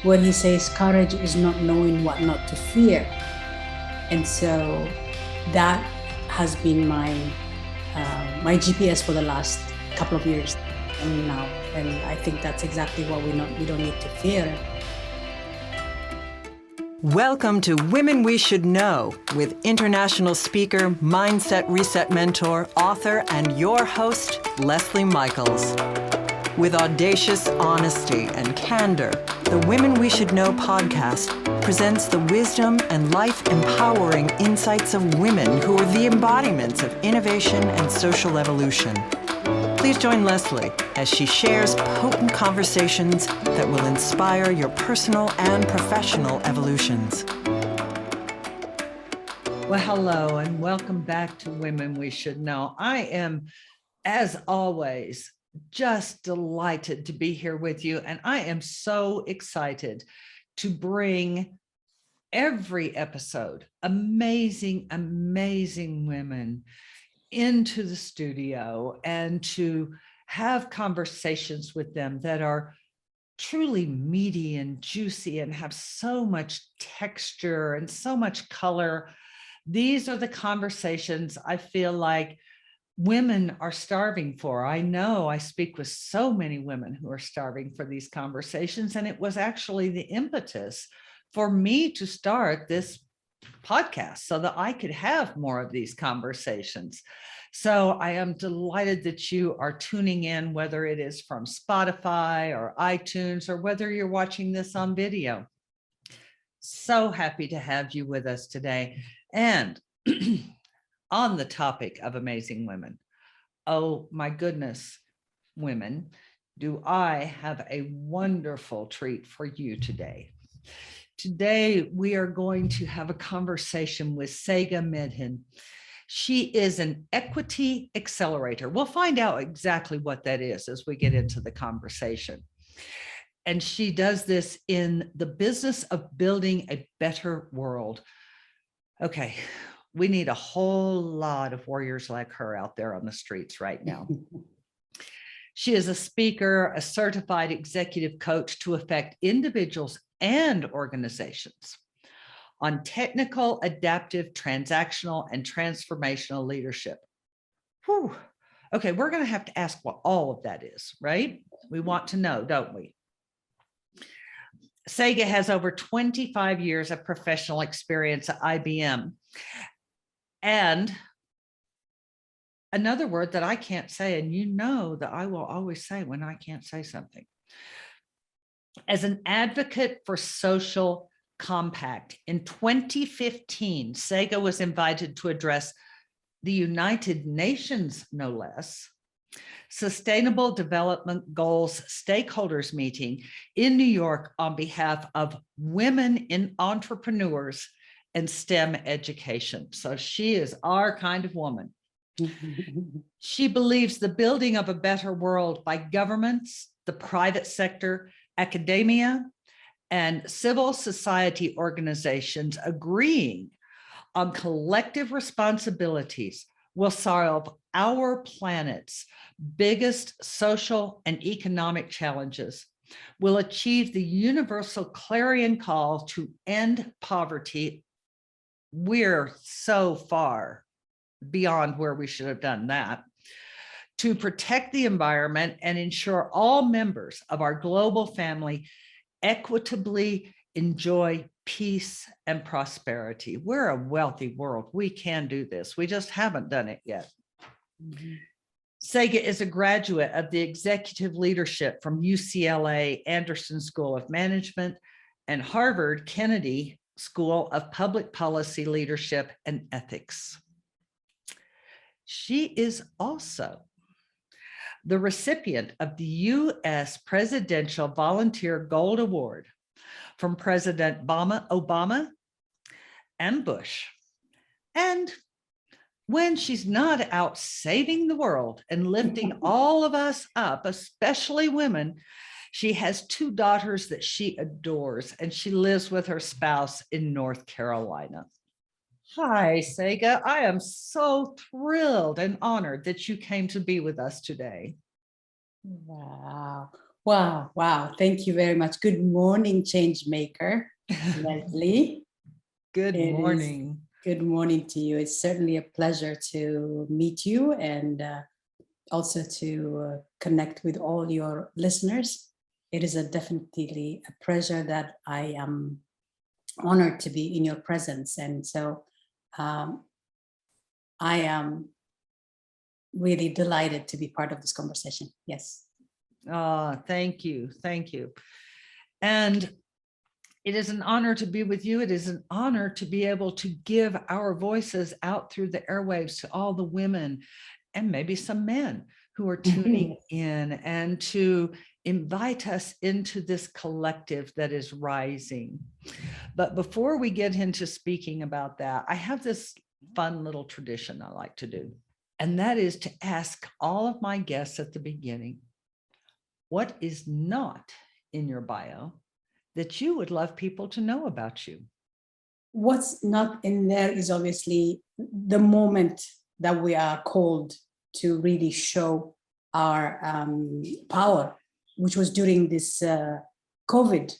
when he says courage is not knowing what not to fear. And so that has been my GPS for the last couple of years now. And I think that's exactly what we don't need to fear. Welcome to Women We Should Know with international speaker, mindset reset mentor, author, and your host, Leslie Michaels. With audacious honesty and candor, the Women We Should Know podcast presents the wisdom and life-empowering insights of women who are the embodiments of innovation and social evolution. Please join Leslie as she shares potent conversations that will inspire your personal and professional evolutions. Well, hello, and welcome back to Women We Should Know. I am, as always, just delighted to be here with you, and I am so excited to bring every episode amazing women into the studio and to have conversations with them that are truly meaty and juicy and have so much texture and so much color. These are the conversations I feel like women are starving for. I know I speak with so many women who are starving for these conversations, and it was actually the impetus for me to start this podcast so that I could have more of these conversations. So I am delighted that you are tuning in, whether it is from Spotify or iTunes, or whether you're watching this on video. So happy to have you with us today. And on the topic of amazing women, oh my goodness, women, do I have a wonderful treat for you today. Today, we are going to have a conversation with Tsegga Medhin. She is an equity accelerator. We'll find out exactly what that is as we get into the conversation. And she does this in the business of building a better world. Okay, we need a whole lot of warriors like her out there on the streets right now. She is a speaker, a certified executive coach to affect individuals and organizations on technical, adaptive, transactional, and transformational leadership. Whew. Okay, we're going to have to ask what all of that is, right? We want to know, don't we? Tsegga has over 25 years of professional experience at IBM. And another word that I can't say, and you know that I will always say when I can't say something. As an advocate for social compact, in 2015, Tsegga was invited to address the United Nations, no less, Sustainable Development Goals Stakeholders Meeting in New York on behalf of women in entrepreneurs and STEM education. So she is our kind of woman. She believes the building of a better world by governments, the private sector, academia, and civil society organizations agreeing on collective responsibilities will solve our planet's biggest social and economic challenges, will achieve the universal clarion call to end poverty. We're so far beyond where we should have done that, to protect the environment and ensure all members of our global family equitably enjoy peace and prosperity. We're a wealthy world. We can do this. We just haven't done it yet. Tsegga is a graduate of the executive leadership from UCLA Anderson School of Management and Harvard Kennedy School of Public Policy Leadership and Ethics. She is also the recipient of the U.S. Presidential Volunteer Gold Award from President Obama and Bush. And when she's not out saving the world and lifting all of us up, especially women, she has two daughters that she adores, and she lives with her spouse in North Carolina. Hi, Tsegga. I am so thrilled and honored that you came to be with us today. Wow. Wow, wow. Thank you very much. Good morning, change maker, Leslie. Good It is morning. good morning to you. It's certainly a pleasure to meet you and also to connect with all your listeners. It is definitely a pleasure that I am honored to be in your presence. And so um, I am really delighted to be part of this conversation. Yes. Oh, thank you. Thank you. And it is an honor to be with you. It is an honor to be able to give our voices out through the airwaves to all the women and maybe some men who are tuning in, and to invite us into this collective that is rising. But before we get into speaking about that, I have this fun little tradition I like to do, and that is to ask all of my guests at the beginning, what is not in your bio that you would love people to know about you? What's not in there is obviously the moment that we are called to really show our power, which was during this COVID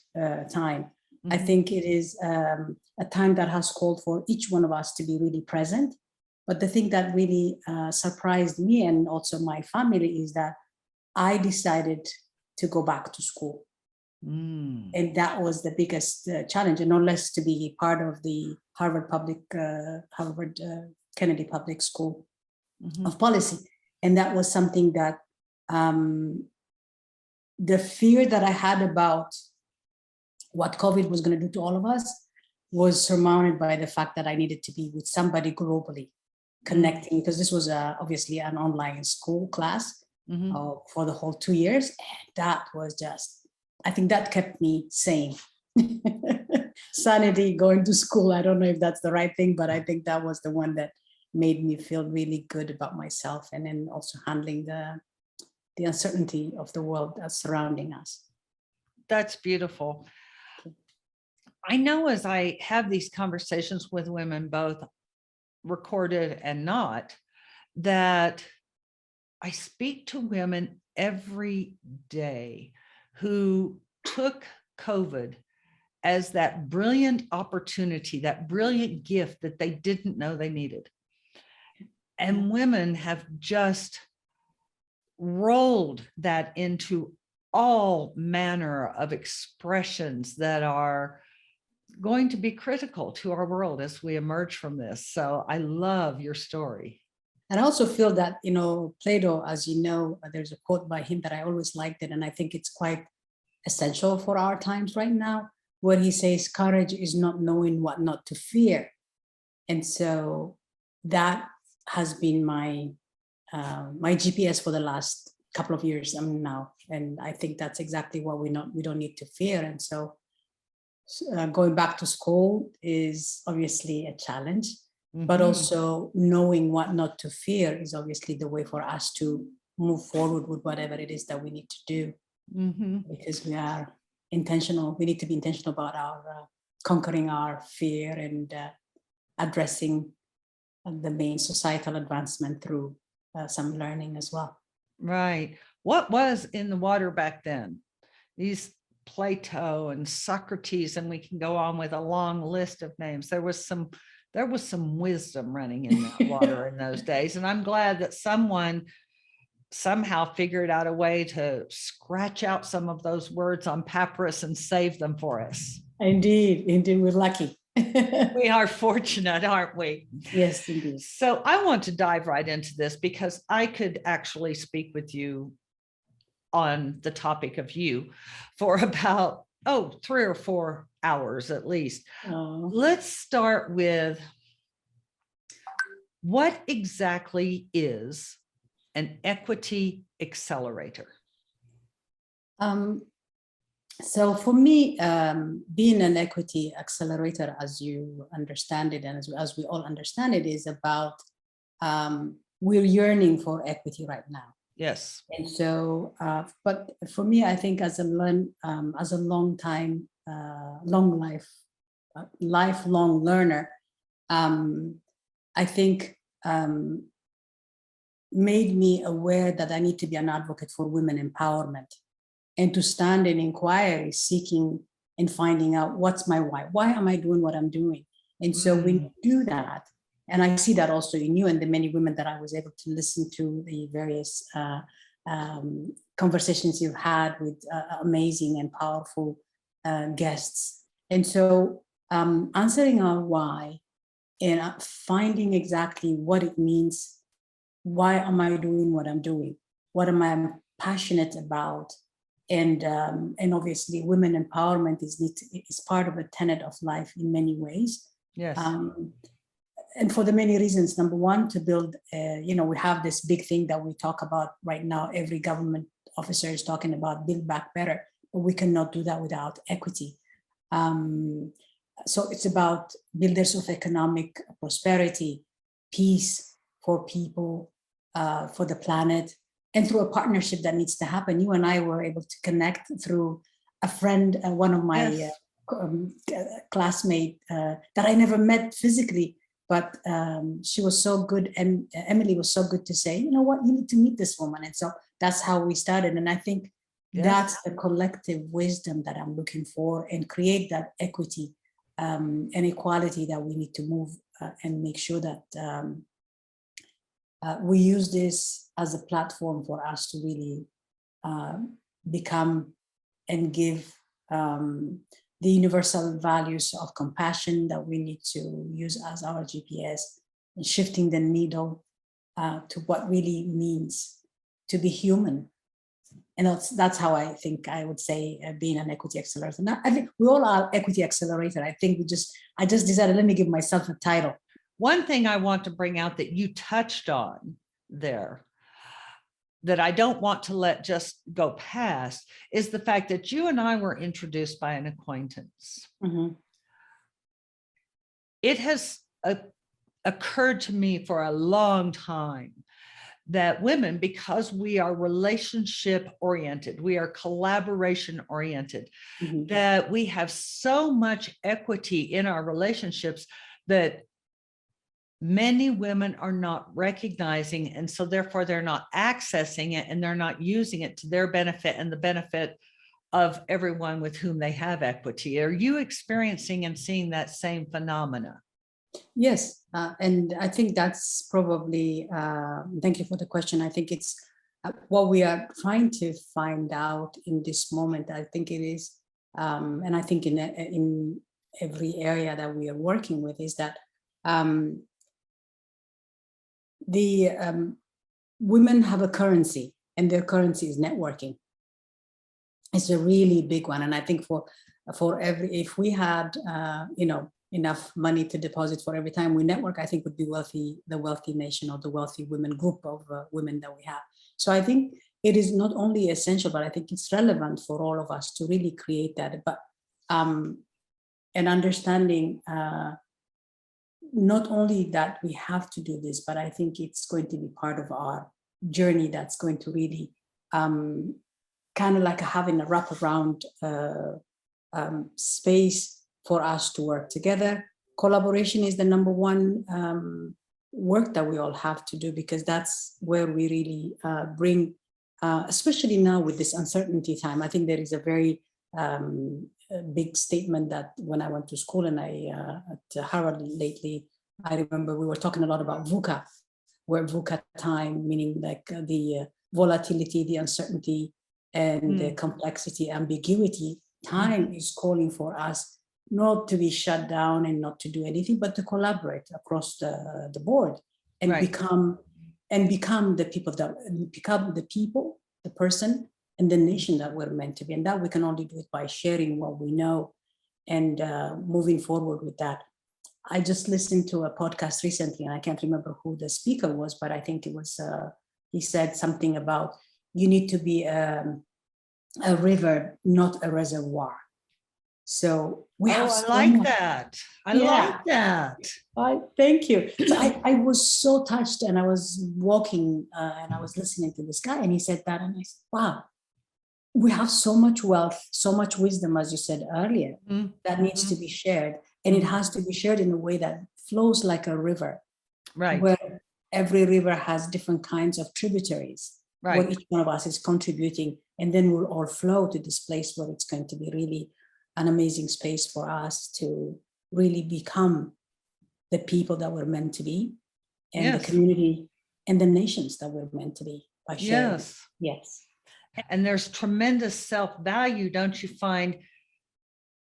time. I think it is a time that has called for each one of us to be really present. But the thing that really surprised me and also my family is that I decided to go back to school. And that was the biggest challenge, and not less to be part of the Harvard Kennedy Public School of Policy. And that was something that the fear that I had about what COVID was going to do to all of us was surmounted by the fact that I needed to be with somebody globally connecting, because this was obviously an online school class for the whole 2 years. And that was just, I think that kept me sane. Sanity, going to school. I don't know if that's the right thing, but I think that was the one that made me feel really good about myself, and then also handling the uncertainty of the world that's surrounding us. That's beautiful. I know as I have these conversations with women, both recorded and not, that I speak to women every day who took COVID as that brilliant opportunity, that brilliant gift that they didn't know they needed. And women have just rolled that into all manner of expressions that are going to be critical to our world as we emerge from this. So I love your story. And I also feel that, Plato, as you know, there's a quote by him that I always liked it, and I think it's quite essential for our times right now, where he says, courage is not knowing what not to fear. And so that has been my GPS for the last couple of years now. And I think that's exactly what we don't need to fear. And so going back to school is obviously a challenge, but also knowing what not to fear is obviously the way for us to move forward with whatever it is that we need to do. Because we are intentional. We need to be intentional about our conquering our fear and addressing the main societal advancement through some learning as well. Right. What was in the water back then? These Plato and Socrates, and we can go on with a long list of names. There was some wisdom running in that water in those days. And I'm glad that someone somehow figured out a way to scratch out some of those words on papyrus and save them for us. Indeed, we're lucky. We are fortunate, aren't we? Yes, indeed. So I want to dive right into this, because I could actually speak with you on the topic of you for about 3 or 4 hours at least. Let's start with, what exactly is an equity accelerator? So for me, being an equity accelerator, as you understand it, and as we all understand it, is about we're yearning for equity right now. Yes. And so, but for me, I think as a long time, lifelong learner, I think made me aware that I need to be an advocate for women empowerment. and to stand in inquiry, seeking and finding out what's my why. Why am I doing what I'm doing? And so when you do that, and I see that also in you and the many women that I was able to listen to, the various conversations you've had with amazing and powerful guests. And so answering our why and finding exactly what it means. Why am I doing what I'm doing? What am I passionate about? And obviously women empowerment is part of a tenet of life in many ways. Yes. And for the many reasons. Number one, to build, we have this big thing that we talk about right now. Every government officer is talking about build back better, but we cannot do that without equity. So it's about builders of economic prosperity, peace for people, for the planet, and through a partnership that needs to happen. You and I were able to connect through a friend, one of my classmate that I never met physically, but she was so good, and Emily was so good to say, you know what, you need to meet this woman. And so that's how we started. And I think that's the collective wisdom that I'm looking for, and create that equity and equality that we need to move and make sure that we use this as a platform for us to really become and give the universal values of compassion that we need to use as our GPS, and shifting the needle to what really means to be human. And that's how I think I would say being an equity accelerator. Now, I think we all are equity accelerator. I think I just decided, let me give myself a title. One thing I want to bring out that you touched on there, that I don't want to let just go past, is the fact that you and I were introduced by an acquaintance. Mm-hmm. It has occurred to me for a long time that women, because we are relationship oriented, we are collaboration oriented, mm-hmm. that we have so much equity in our relationships that many women are not recognizing, and so therefore they're not accessing it, and they're not using it to their benefit and the benefit of everyone with whom they have equity. Are you experiencing and seeing that same phenomena? Yes, and I think that's probably, thank you for the question. I think it's what we are trying to find out in this moment. I think it is, and I think in every area that we are working with, is that the women have a currency, and their currency is networking. It's a really big one, and I think for if we had enough money to deposit for every time we network, I think would be the wealthy nation, or the wealthy women group of women that we have. So I think it is not only essential, but I think it's relevant for all of us to really create that. But and understanding not only that we have to do this, but I think it's going to be part of our journey that's going to really kind of like having a wraparound space for us to work together. Collaboration is the number one work that we all have to do, because that's where we really bring, especially now with this uncertainty time. I think there is a very big statement that when I went to school and at Harvard lately, I remember we were talking a lot about VUCA, where VUCA time, meaning like the volatility, the uncertainty, and the complexity, ambiguity. Time is calling for us not to be shut down and not to do anything, but to collaborate across the board and become the people, the person, and the nation that we're meant to be. And that we can only do it by sharing what we know and moving forward with that. I just listened to a podcast recently, and I can't remember who the speaker was, but I think it was, he said something about you need to be a river, not a reservoir. So we have. I like that. I like that. Thank you. So I was so touched, and I was walking and I was listening to this guy, and he said that, and I said, wow, we have so much wealth, so much wisdom, as you said earlier, that needs to be shared. And it has to be shared in a way that flows like a river, where every river has different kinds of tributaries. what each one of us is contributing, and then we'll all flow to this place where it's going to be really an amazing space for us to really become the people that we're meant to be, and the community and the nations that we're meant to be by sharing. Yes. And there's tremendous self-value, don't you find,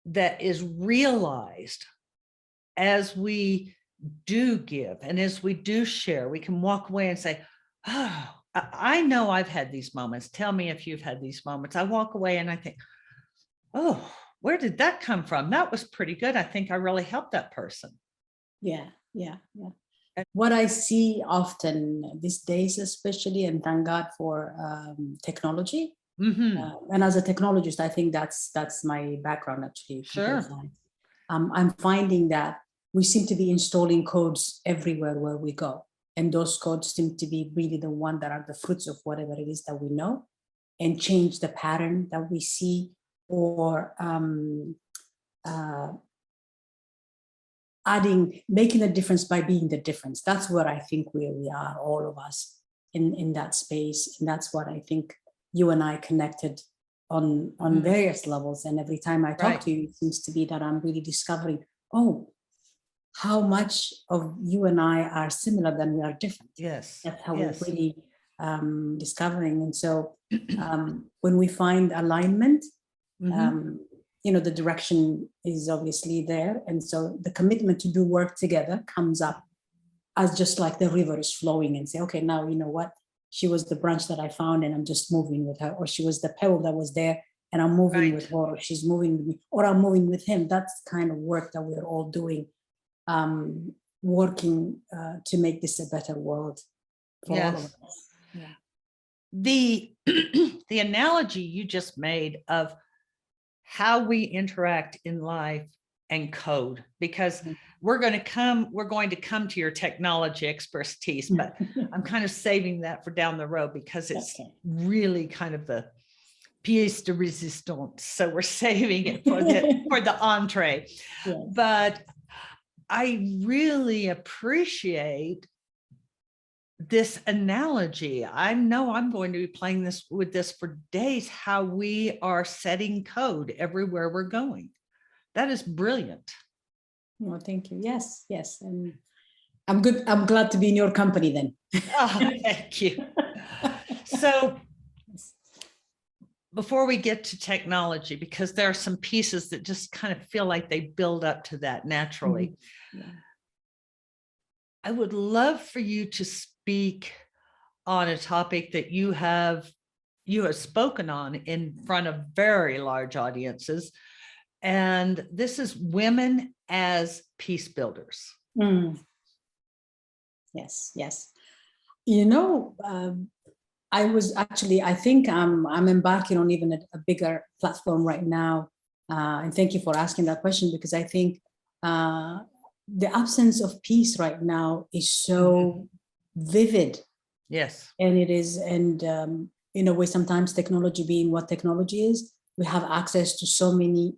that is realized as we do give and as we do share. We can walk away and say, oh, I know I've had these moments. Tell me if you've had these moments. I walk away and I think, oh, where did that come from? That was pretty good. I think I really helped that person. Yeah. What I see often these days, especially, and thank God for technology. And as a technologist, I think that's my background, actually. Sure. I'm finding that we seem to be installing codes everywhere where we go. And those codes seem to be really the one that are the fruits of whatever it is that we know, and change the pattern that we see, or making a difference by being the difference. That's where I think we are, all of us in that space. And that's what I think you and I connected on various levels. And every time I talk to you, it seems to be that I'm really discovering, oh, how much of you and I are similar than we are different. Yes. That's how we're really discovering. And so when we find alignment, the direction is obviously there. And so the commitment to do work together comes up as just like the river is flowing, and say, okay, now you know what? She was the branch that I found and I'm just moving with her, or she was the pebble that was there and I'm moving with her, or she's moving with me, or I'm moving with him. That's the kind of work that we're all doing, working to make this a better world for all of us. Yeah. The analogy you just made of how we interact in life and code, because we're going to come to your technology expertise, but I'm kind of saving that for down the road, because it's really kind of the pièce de résistance. So we're saving it for the entree. Yes. But I really appreciate this analogy. I know I'm going to be playing with this for days, how we are setting code everywhere we're going. That is brilliant. Well, thank you. Yes. And I'm good. I'm glad to be in your company then. Oh, thank you. So before we get to technology, because there are some pieces that just kind of feel like they build up to that naturally. I would love for you to speak on a topic that you have spoken on in front of very large audiences. And this is women as peace builders. Yes. I think I'm embarking on even a bigger platform right now. And thank you for asking that question, because I think the absence of peace right now is so vivid. Yes. And it is, and in a way, sometimes technology being what technology is, we have access to so many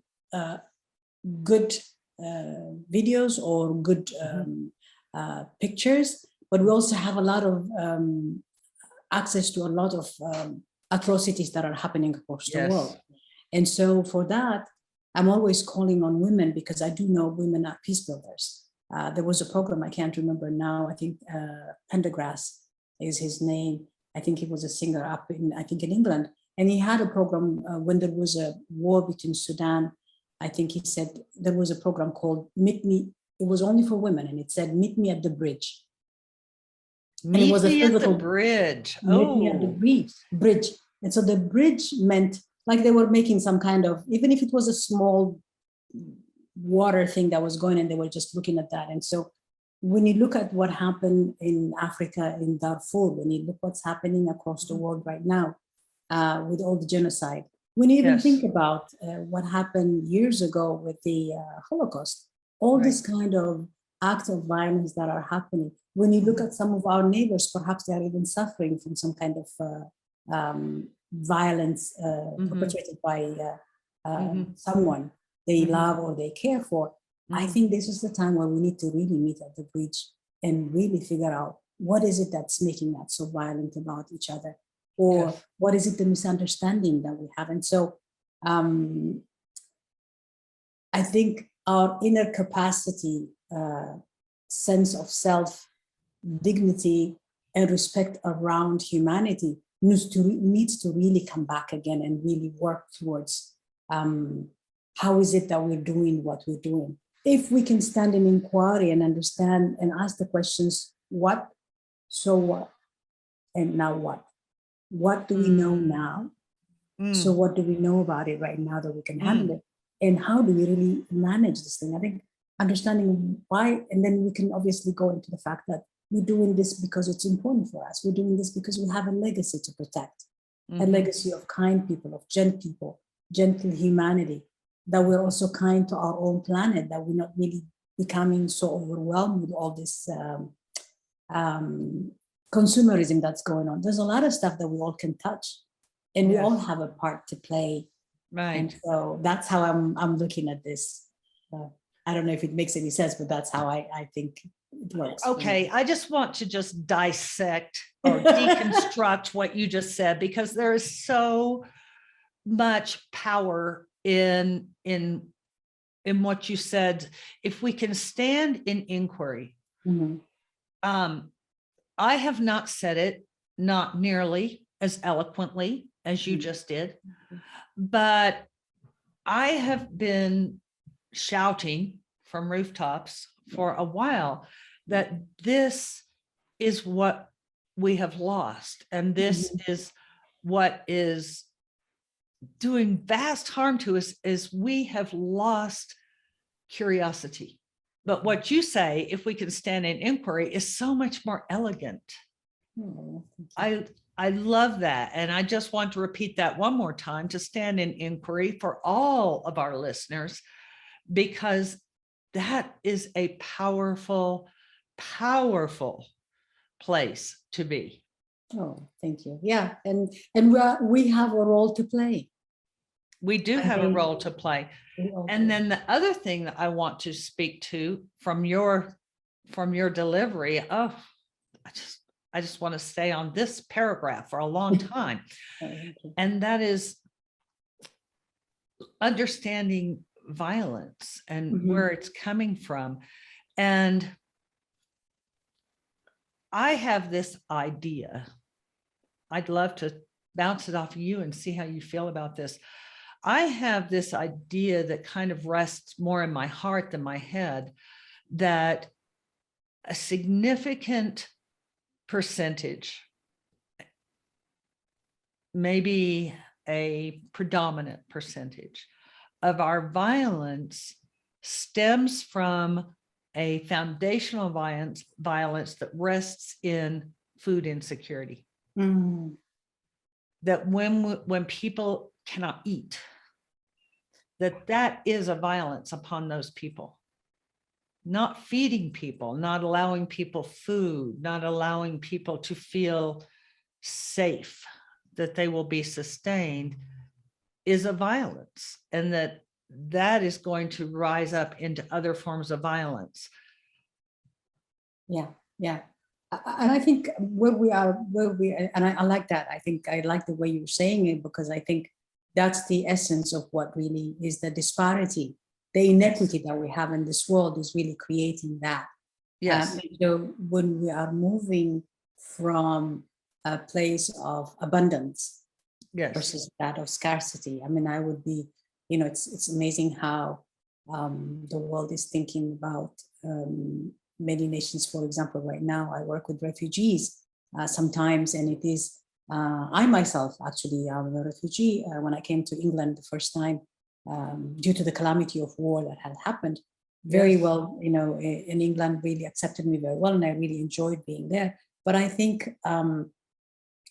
good videos or good pictures, but we also have a lot of access to a lot of atrocities that are happening across the world. And so for that, I'm always calling on women, because I do know women are peace builders. There was a program, I can't remember now, I think Pendergrass is his name. I think he was a singer up in England. And he had a program when there was a war between Sudan. I think he said there was a program called Meet Me. It was only for women, and it said, meet me at the bridge. Meet me at the bridge. Meet me at the bridge. And so the bridge meant like they were making some kind of, even if it was a small water thing that was going, and they were just looking at that. And so when you look at what happened in Africa, in Darfur, when you look what's happening across the world right now with all the genocide, when you even think about what happened years ago with the Holocaust, all this kind of acts of violence that are happening, when you look at some of our neighbors, perhaps they are even suffering from some kind of violence perpetrated by someone they love or they care for. I think this is the time where we need to really meet at the bridge and really figure out what is it that's making us so violent about each other. or Yes. what is it, the misunderstanding that we have? And so I think our inner capacity, sense of self, dignity, and respect around humanity needs to really come back again and really work towards how is it that we're doing what we're doing. If we can stand in inquiry and understand and ask the questions, what, so what, and now what? What do we know now? So what do we know about it right now that we can handle it? And how do we really manage this thing? I think understanding why, and then we can obviously go into the fact that we're doing this because it's important for us. We're doing this because we have a legacy to protect, a legacy of kind people, of gentle humanity, that we're also kind to our own planet, that we're not really becoming so overwhelmed with all this consumerism that's going on. There's a lot of stuff that we all can touch, and we all have a part to play. Right. And so that's how I'm looking at this. I don't know if it makes any sense, but that's how I think it works. Okay, I just want to just dissect or deconstruct what you just said, because there is so much power in what you said. If we can stand in inquiry, I have not said it not nearly as eloquently as you just did, but I have been shouting from rooftops for a while that this is what we have lost, and this is what is doing vast harm to us, is we have lost curiosity. But what you say, if we can stand in inquiry, is so much more elegant. I love that. And I just want to repeat that one more time, to stand in inquiry for all of our listeners, because that is a powerful, powerful place to be. Oh, thank you. Yeah. And we have a role to play. We do have a role to play. And then the other thing that I want to speak to from your delivery, I just want to stay on this paragraph for a long time. And that is understanding violence and where it's coming from. And I have this idea. I'd love to bounce it off of you and see how you feel about this. I have this idea that kind of rests more in my heart than my head, that a significant percentage, maybe a predominant percentage of our violence stems from a foundational violence that rests in food insecurity. That when people cannot eat, that is a violence upon those people. Not feeding people, not allowing people food, not allowing people to feel safe, that they will be sustained, is a violence, and that is going to rise up into other forms of violence. Yeah. And I think and I like that. I think I like the way you're saying it, because I think that's the essence of what really is the disparity. The inequity that we have in this world is really creating that. Yes. So when we are moving from a place of abundance versus that of scarcity, I mean, I would be, it's amazing how the world is thinking about many nations. For example, right now I work with refugees sometimes, and it is, I myself actually am a refugee. When I came to England the first time, due to the calamity of war that had happened, very well, in England really accepted me very well, and I really enjoyed being there. But I think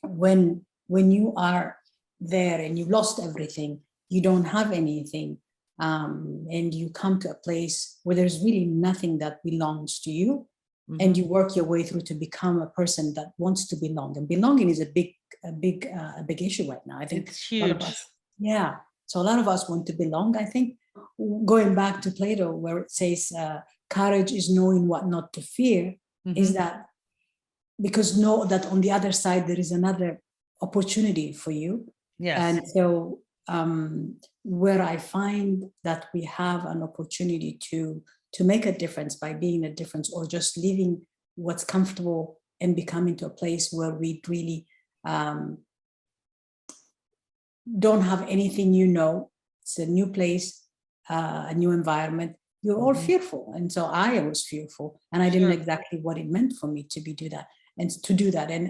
when you are there and you've lost everything, you don't have anything, and you come to a place where there's really nothing that belongs to you, and you work your way through to become a person that wants to belong. And belonging is a big issue right now. I think it's huge. So a lot of us want to belong. I think going back to Plato, where it says courage is knowing what not to fear, is that because know that on the other side there is another opportunity for you. Yes. And so where I find that we have an opportunity to make a difference by being a difference, or just leaving what's comfortable and becoming to a place where we really don't have anything, it's a new place, a new environment. You're all fearful. And so I was fearful, and I didn't know exactly what it meant for me to do that. And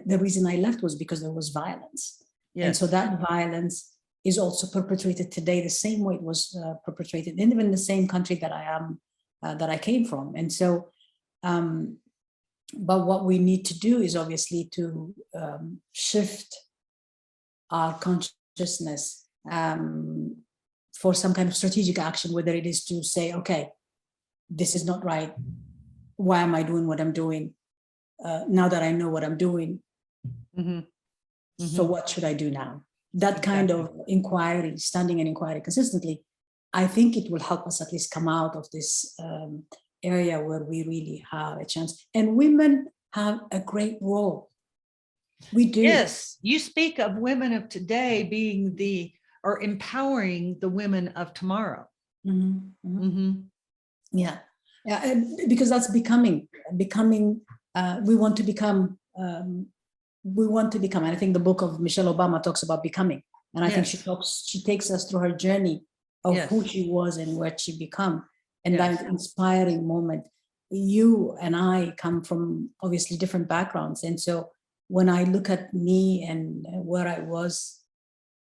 the reason I left was because there was violence. Yes. And so that violence is also perpetrated today the same way it was perpetrated, and even the same country that I came from. And so, but what we need to do is obviously to shift our consciousness for some kind of strategic action, whether it is to say, okay, this is not right. Why am I doing what I'm doing? Now that I know what I'm doing, so what should I do now? That kind of inquiry, standing and inquiry consistently, I think it will help us at least come out of this area where we really have a chance. And women have a great role. We do. Yes, you speak of women of today being or empowering the women of tomorrow. Yeah, and because that's becoming. We want to become. And I think the book of Michelle Obama talks about becoming. And I think she takes us through her journey of who she was and where she become. And that inspiring moment. You and I come from obviously different backgrounds. And so when I look at me and where I was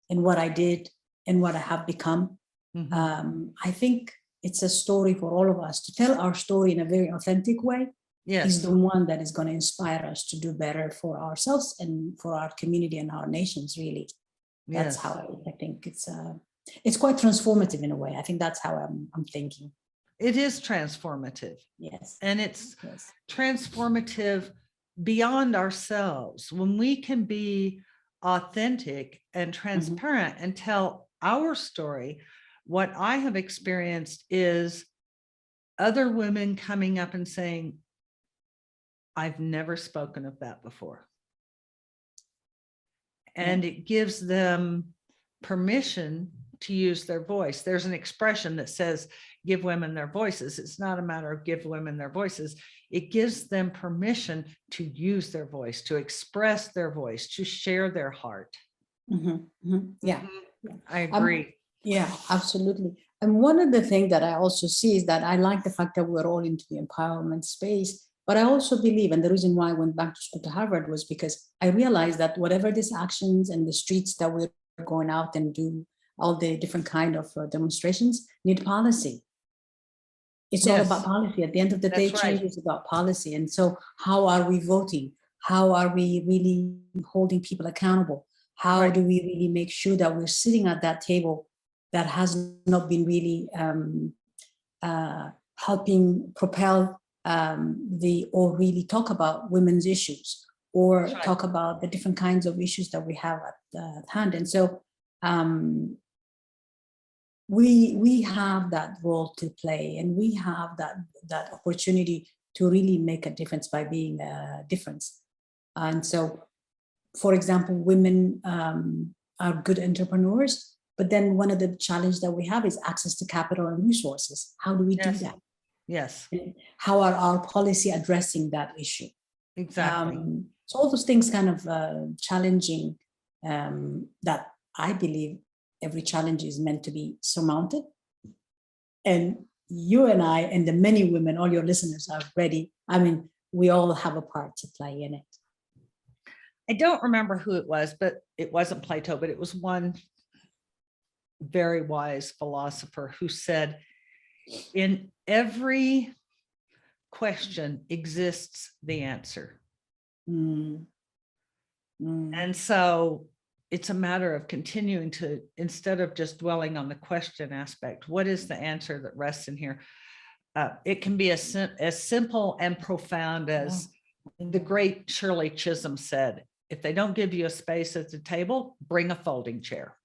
and what I did and what I have become, I think it's a story for all of us to tell our story in a very authentic way. Is the one that is going to inspire us to do better for ourselves and for our community and our nations, really. That's how I think it's quite transformative in a way. I think that's how I'm thinking. It is transformative. Yes. And it's transformative beyond ourselves. When we can be authentic and transparent and tell our story, what I have experienced is other women coming up and saying, I've never spoken of that before. And it gives them permission to use their voice. There's an expression that says, give women their voices. It's not a matter of give women their voices. It gives them permission to use their voice, to express their voice, to share their heart. Yeah. I agree. Yeah, absolutely. And one of the things that I also see is that I like the fact that we're all into the empowerment space. But I also believe, and the reason why I went back to school to Harvard was because I realized that whatever these actions and the streets that we're going out and do all the different kind of demonstrations need policy. It's all about policy. At the end of the day, change is about policy. And so how are we voting? How are we really holding people accountable? How do we really make sure that we're sitting at that table that has not been really helping propel or really talk about women's issues, or talk about the different kinds of issues that we have at hand. And so we have that role to play, and we have that opportunity to really make a difference by being a difference. And so, for example, women are good entrepreneurs, but then one of the challenges that we have is access to capital and resources. How do we do that? Yes. How are our policy addressing that issue? Exactly. So all those things kind of challenging, that I believe every challenge is meant to be surmounted. And you and I and the many women, all your listeners are ready. I mean, we all have a part to play in it. I don't remember who it was, but it wasn't Plato, but it was one very wise philosopher who said, in every question exists the answer. And so it's a matter of continuing to, instead of just dwelling on the question aspect, what is the answer that rests in here? It can be as simple and profound as the great Shirley Chisholm said, if they don't give you a space at the table, bring a folding chair.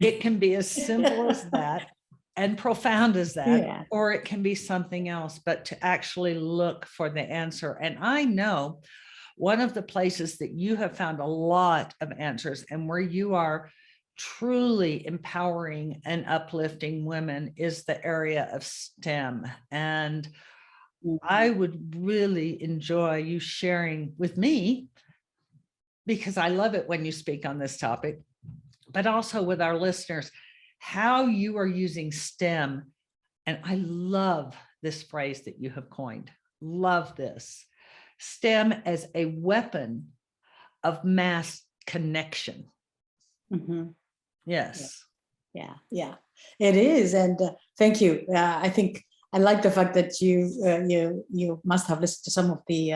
It can be as simple as that and profound as that, or it can be something else, but to actually look for the answer. And I know one of the places that you have found a lot of answers and where you are truly empowering and uplifting women is the area of STEM. And I would really enjoy you sharing with me, because I love it when you speak on this topic, but also with our listeners, how you are using STEM. And I love this phrase that you have coined. Love this. STEM as a weapon of mass connection. Mm-hmm. Yes. Yeah, it is. And thank you. I think I like the fact that you must have listened to some of the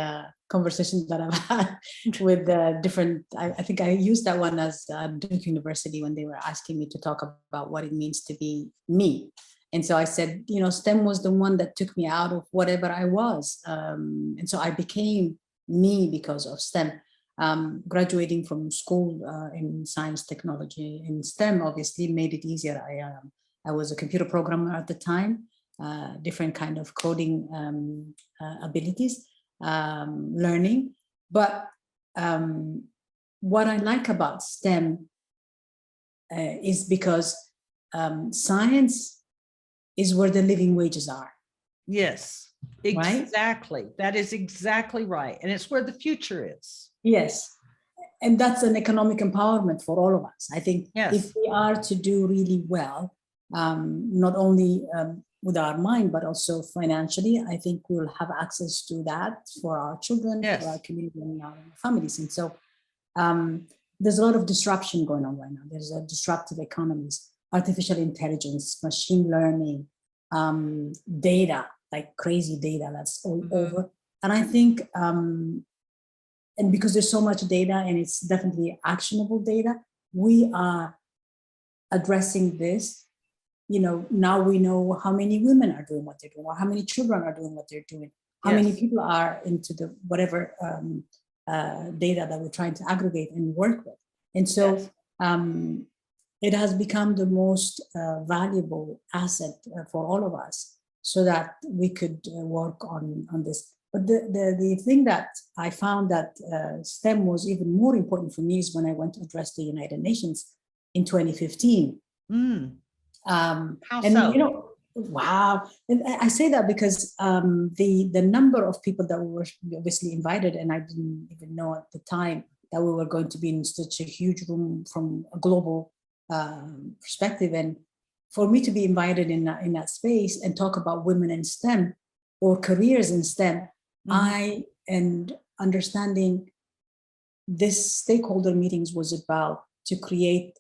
conversations that I've had with different. I think I used that one as Duke University when they were asking me to talk about what it means to be me. And so I said, STEM was the one that took me out of whatever I was. And so I became me because of STEM. Graduating from school in science, technology, and STEM obviously made it easier. I was a computer programmer at the time, different kind of coding abilities, learning. But what I like about STEM is because science is where the living wages are. Yes, exactly. Right? That is exactly right. And it's where the future is. Yes. And that's an economic empowerment for all of us. I think if we are to do really well, not only with our mind, but also financially, I think we'll have access to that for our children, for our community, and our families. And so there's a lot of disruption going on right now. There's a disruptive economies, artificial intelligence, machine learning, data, like crazy data that's all over. And I think, and because there's so much data and it's definitely actionable data, we are addressing this. Now we know how many women are doing what they're doing, or how many children are doing what they're doing, how many people are into the whatever data that we're trying to aggregate and work with. And so it has become the most valuable asset for all of us, so that we could work on this. But the thing that I found that STEM was even more important for me is when I went to address the United Nations in 2015. How so? Wow. And I say that because the number of people that were obviously invited, and I didn't even know at the time that we were going to be in such a huge room from a global perspective. And for me to be invited in that space and talk about women in STEM or careers in STEM, and understanding this stakeholder meetings was about to create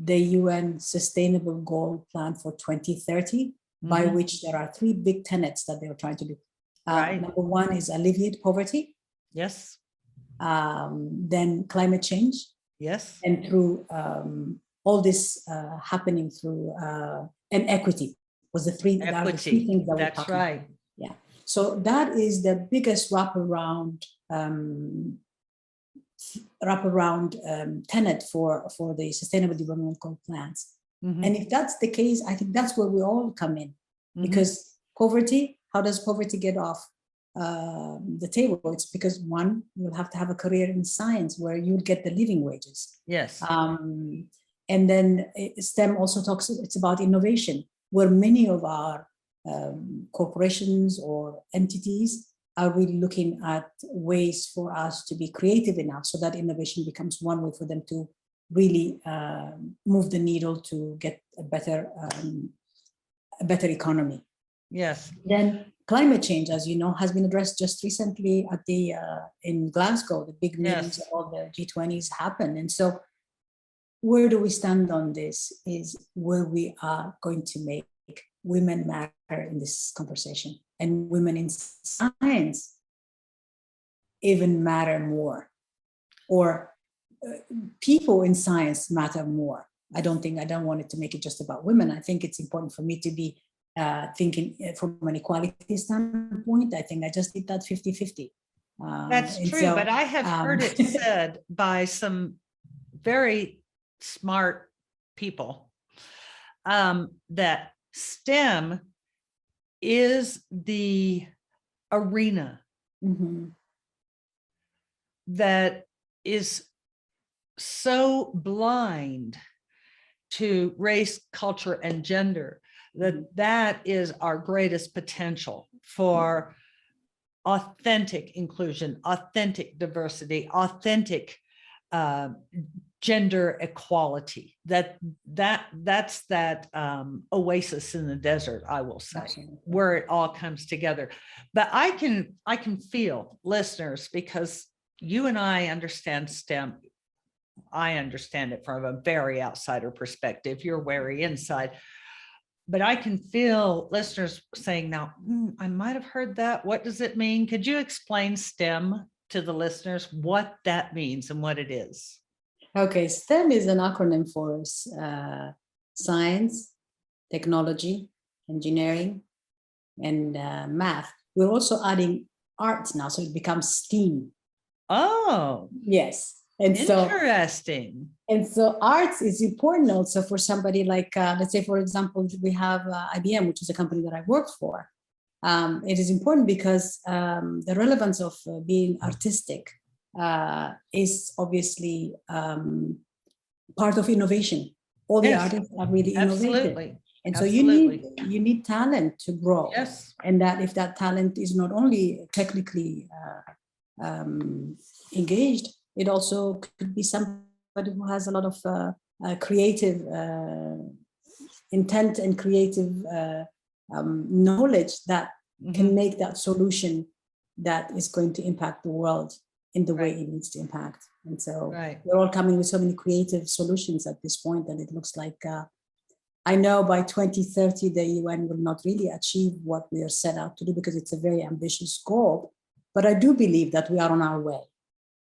the UN Sustainable Goal Plan for 2030, by which there are 3 big tenets that they are trying to do. Number 1 is alleviate poverty. Yes. Then climate change. Yes. And through all this happening through and equity was the 3 things that we're talking about. Yeah. So that is the biggest wraparound tenet for the Sustainable Development Goal plans. And if that's the case, I think that's where we all come in, because poverty, how does poverty get off the table? It's because, one, you'll have to have a career in science where you'll get the living wages. Yes. And then STEM also talks, it's about innovation, where many of our corporations or entities are really looking at ways for us to be creative enough so that innovation becomes one way for them to really move the needle to get a better economy. Yes. Then climate change, as you know, has been addressed just recently at the in Glasgow. The big meetings of all the G20s happen. And so where do we stand on this is where we are going to make women matter in this conversation, and women in science even matter more, or people in science matter more. I don't want it to make it just about women. I think it's important for me to be thinking from an equality standpoint. I think I just did that 50-50. That's true, so, but I have heard it said by some very smart people that STEM is the arena that is so blind to race, culture, and gender, that is our greatest potential for authentic inclusion, authentic diversity, authentic gender equality. That's that oasis in the desert, I will say. Absolutely. Where it all comes together. But I can feel, listeners, because you and I understand STEM. I understand it from a very outsider perspective. You're very inside. But I can feel listeners saying now, I might have heard that. What does it mean? Could you explain STEM to the listeners, what that means and what it is? Okay, STEM is an acronym for science, technology, engineering, and math. We're also adding arts now, so it becomes STEAM. Oh, yes. And interesting. So arts is important also for somebody like, let's say, for example, we have IBM, which is a company that I work for. It is important because the relevance of being artistic is obviously part of innovation. All the artists are really innovative. Absolutely. And so you need talent to grow. Yes. And that if that talent is not only technically engaged, it also could be somebody who has a lot of creative intent and creative knowledge that can make that solution that is going to impact the world in the way it needs to impact. And so we're all coming with so many creative solutions at this point that it looks like, I know by 2030, the UN will not really achieve what we are set out to do because it's a very ambitious goal. But I do believe that we are on our way.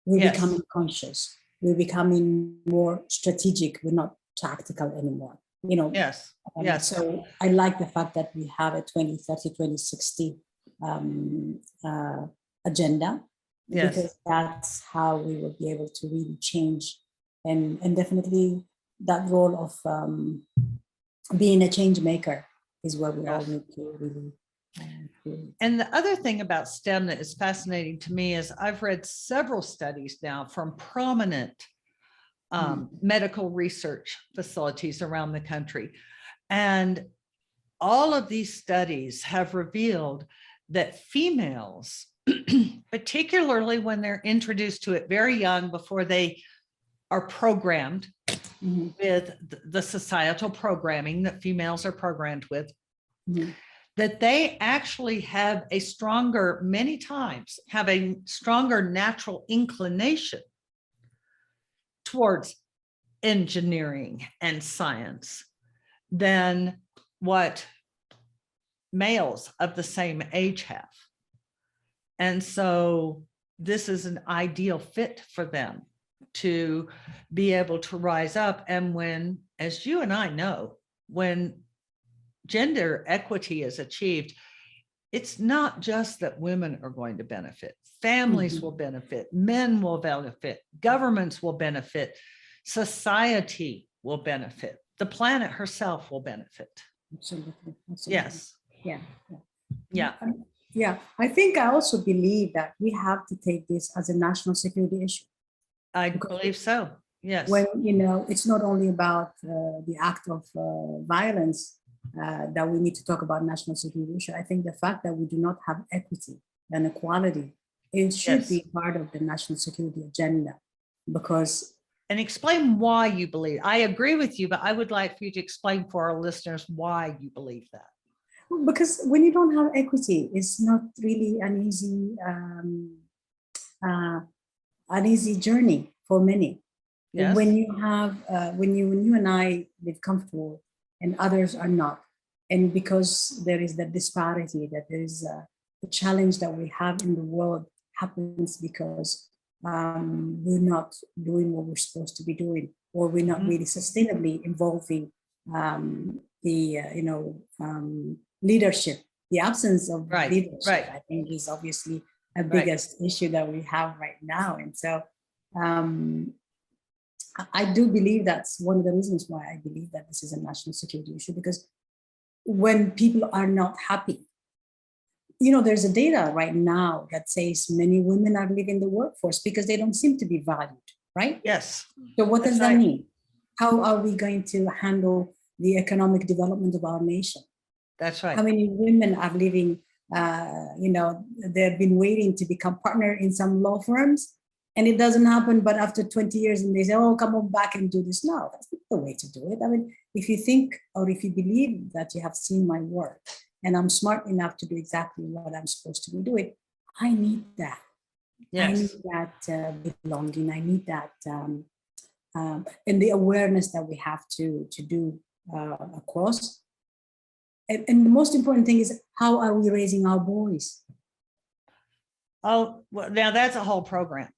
We're becoming conscious. We're becoming more strategic. We're not tactical anymore. You know. Yes. So I like the fact that we have a 2030, 2060 agenda. Yes. Because that's how we will be able to really change, and definitely that role of being a change maker is where we all need to really. And the other thing about STEM that is fascinating to me is I've read several studies now from prominent medical research facilities around the country. And all of these studies have revealed that females, particularly when they're introduced to it very young, before they are programmed with the societal programming that females are programmed with, that they actually have a stronger, many times, have a stronger natural inclination towards engineering and science than what males of the same age have. And so this is an ideal fit for them to be able to rise up. And when, as you and I know, when gender equity is achieved, it's not just that women are going to benefit. Families will benefit, men will benefit, governments will benefit, society will benefit, the planet herself will benefit. Absolutely. Yes. Yeah. I think I also believe that we have to take this as a national security issue. I believe so. Yes. When, it's not only about the act of violence that we need to talk about national security issue. I think the fact that we do not have equity and equality, it should be part of the national security agenda, because. And explain why you believe. I agree with you, but I would like for you to explain for our listeners why you believe that. Because when you don't have equity, it's not really an easy journey for many. Yes. When you have, when you and I live comfortable and others are not, and because there is that disparity, that there is the challenge that we have in the world happens because we're not doing what we're supposed to be doing, or we're not really sustainably involving leadership. The absence of leadership, I think, is obviously a biggest issue that we have right now. And so I do believe that's one of the reasons why I believe that this is a national security issue, because when people are not happy, there's a data right now that says many women are leaving the workforce because they don't seem to be valued, right? Yes. So what That's does that right. mean? How are we going to handle the economic development of our nation? That's How right. many women are leaving, they've been waiting to become partner in some law firms and it doesn't happen, but after 20 years and they say, oh, come on back and do this. No, that's not the way to do it. I mean, if you think or if you believe that you have seen my work and I'm smart enough to do exactly what I'm supposed to be doing, I need that. I need Yes. that belonging. I need that, and the awareness that we have to do across. And the most important thing is, how are we raising our boys? Oh, well, now that's a whole program.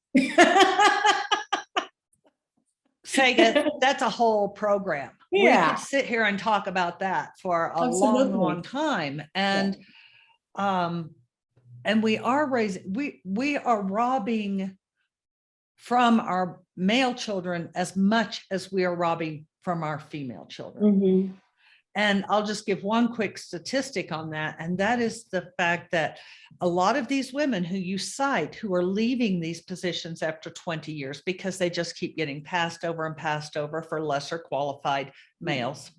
Tsegga, that's a whole program. We could sit here and talk about that for a long time. And we are raising, we are robbing from our male children as much as we are robbing from our female children. And I'll just give one quick statistic on that. And that is the fact that a lot of these women who you cite who are leaving these positions after 20 years because they just keep getting passed over for lesser qualified males.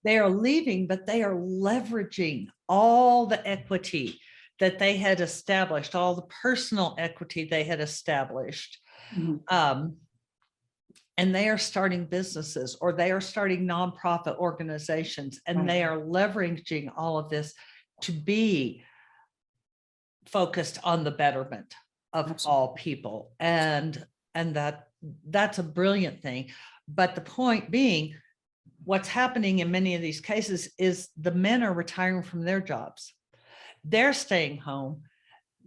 They are leaving, but they are leveraging all the equity that they had established, all the personal equity they had established. And they are starting businesses or they are starting nonprofit organizations, and they are leveraging all of this to be focused on the betterment of all people. And that's a brilliant thing. But the point being, what's happening in many of these cases is the men are retiring from their jobs. They're staying home.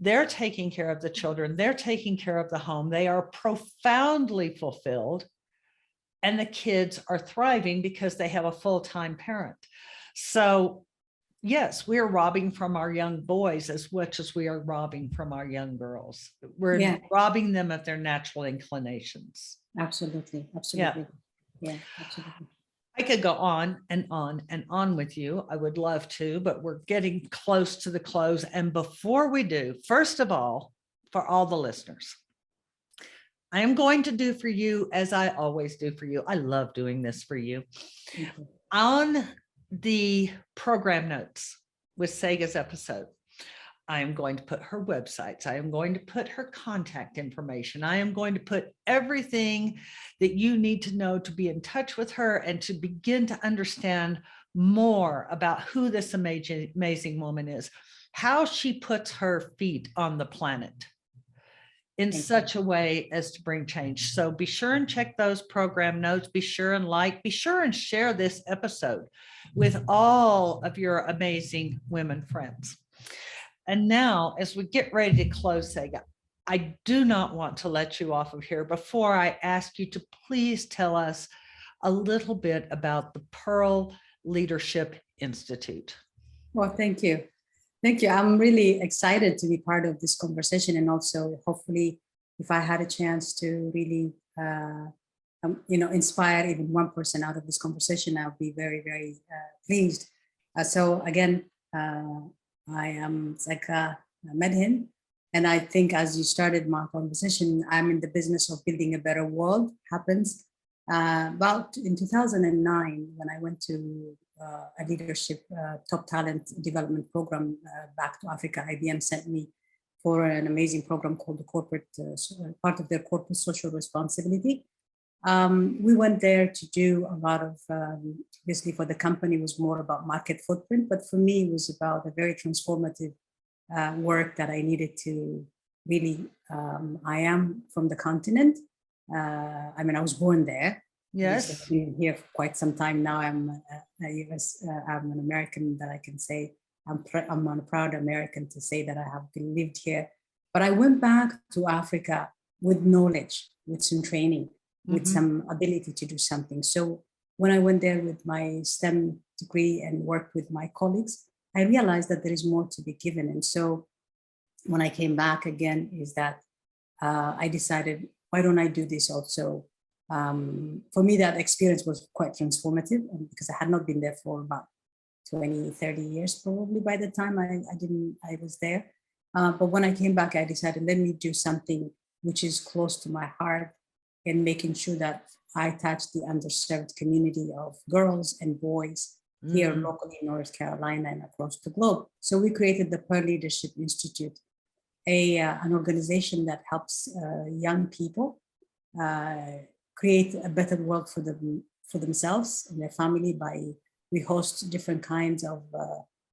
They're taking care of the children. They're taking care of the home. They are profoundly fulfilled. And the kids are thriving because they have a full-time parent. So yes, we're robbing from our young boys as much as we are robbing from our young girls. We're robbing them of their natural inclinations. Absolutely. Absolutely. Yeah, absolutely. I could go on and on and on with you. I would love to, but we're getting close to the close. And before we do, first of all, for all the listeners, I am going to do for you as I always do for you. I love doing this for you. On the program notes with Tsegga's episode, I am going to put her websites. I am going to put her contact information. I am going to put everything that you need to know to be in touch with her and to begin to understand more about who this amazing woman is, how she puts her feet on the planet in such a way as to bring change. So be sure and check those program notes. Be sure and share this episode with all of your amazing women friends. And now, as we get ready to close, Tsegga, I do not want to let you off of here before I ask you to please tell us a little bit about the Pearl Leadership Institute. Well, thank you. Thank you. I'm really excited to be part of this conversation, and also hopefully, if I had a chance to really, inspire even one person out of this conversation, I'll be very, very pleased. So again, I am Tsegga Medhin, and I think as you started my conversation, I'm in the business of building a better world. Happens about in 2009 when I went to a leadership top talent development program back to Africa. IBM sent me for an amazing program called the corporate, part of their corporate social responsibility. We went there to do a lot of, obviously for the company was more about market footprint, but for me it was about a very transformative work that I needed to really, I am from the continent. I mean, I was born there. Yes. I've been here for quite some time now. I'm I'm an American that I can say, I'm a proud American to say that I have lived here. But I went back to Africa with knowledge, with some training, with some ability to do something. So when I went there with my STEM degree and worked with my colleagues, I realized that there is more to be given. And so when I came back again, is that I decided, why don't I do this also? For me, that experience was quite transformative because I had not been there for about 20, 30 years probably by the time I was there. But when I came back, I decided, let me do something which is close to my heart and making sure that I touch the underserved community of girls and boys here locally in North Carolina and across the globe. So we created the Pearl Leadership Institute, an organization that helps young people create a better world for themselves and their family. We host different kinds of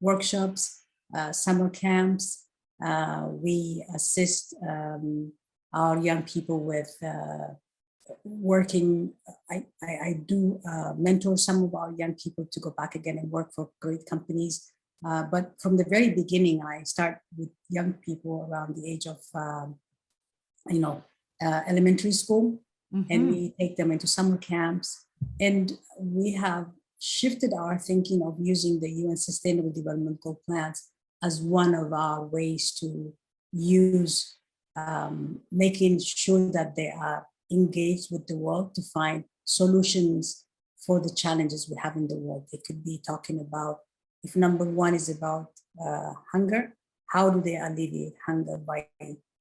workshops, summer camps. We assist our young people with working. I do mentor some of our young people to go back again and work for great companies. But from the very beginning, I start with young people around the age of, elementary school, and we take them into summer camps. And we have shifted our thinking of using the UN Sustainable Development Goal plans as one of our ways to use making sure that they are engaged with the world to find solutions for the challenges we have in the world. They could be talking about, if number one is about hunger, how do they alleviate hunger by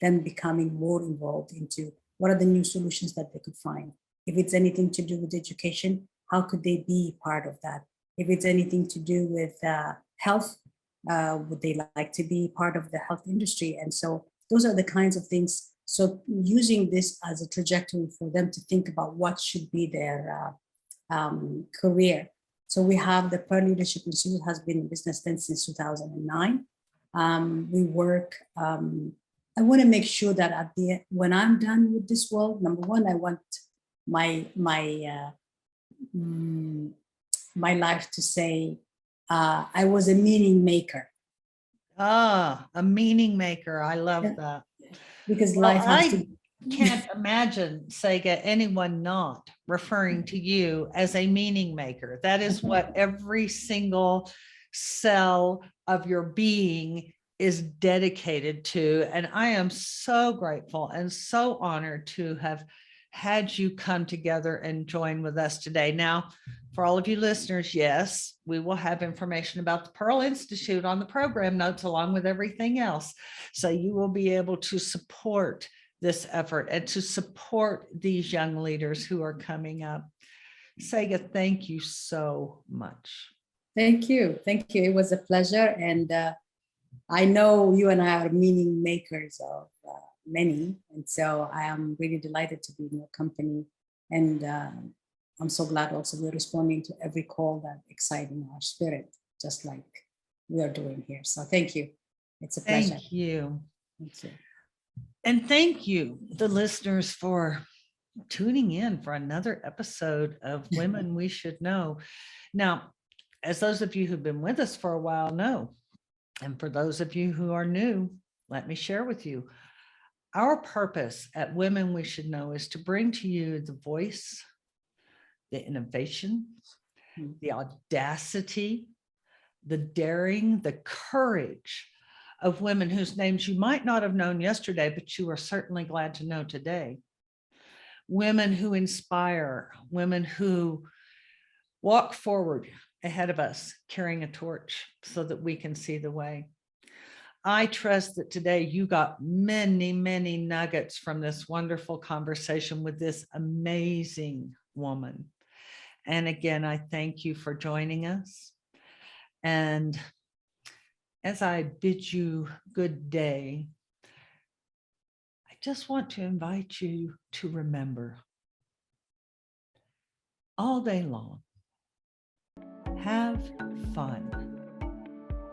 them becoming more involved into what are the new solutions that they could find? If it's anything to do with education, how could they be part of that? If it's anything to do with health, would they like to be part of the health industry? And so those are the kinds of things. So using this as a trajectory for them to think about what should be their career. So we have the Pearl Leadership Institute has been in business then since 2009. We work, I want to make sure that when I'm done with this world, number one, I want my life to say, I was a meaning maker. A meaning maker. I love that. Because life has to. Can't imagine, Tsegga, anyone not referring to you as a meaning maker. That is what every single cell of your being is dedicated to. And I am so grateful and so honored to have had you come together and join with us today. Now, for all of you listeners, yes, we will have information about the Pearl Institute on the program notes along with everything else. So you will be able to support this effort and to support these young leaders who are coming up. Tsegga, thank you so much. Thank you. Thank you. It was a pleasure. And I know you and I are meaning makers of many. And so I am really delighted to be in your company. And I'm so glad also we're responding to every call that exciting our spirit, just like we are doing here. So thank you. It's a pleasure. Thank you. Thank you. And thank you, the listeners, for tuning in for another episode of Women We Should Know. Now, as those of you who've been with us for a while know, and for those of you who are new, let me share with you. Our purpose at Women We Should Know is to bring to you the voice, the innovation, the audacity, the daring, the courage of women whose names you might not have known yesterday, but you are certainly glad to know today. Women who inspire, women who walk forward ahead of us, carrying a torch so that we can see the way. I trust that today you got many, many nuggets from this wonderful conversation with this amazing woman. And again, I thank you for joining us. And as I bid you good day, I just want to invite you to remember all day long, have fun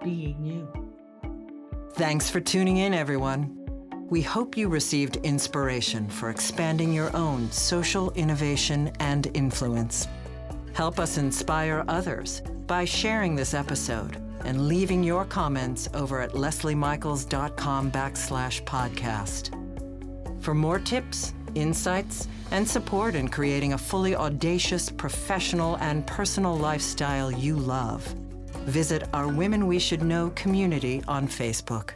being you. Thanks for tuning in, everyone. We hope you received inspiration for expanding your own social innovation and influence. Help us inspire others by sharing this episode and leaving your comments over at lesliemichaels.com/podcast. For more tips, insights, and support in creating a fully audacious, professional, and personal lifestyle you love, visit our Women We Should Know community on Facebook.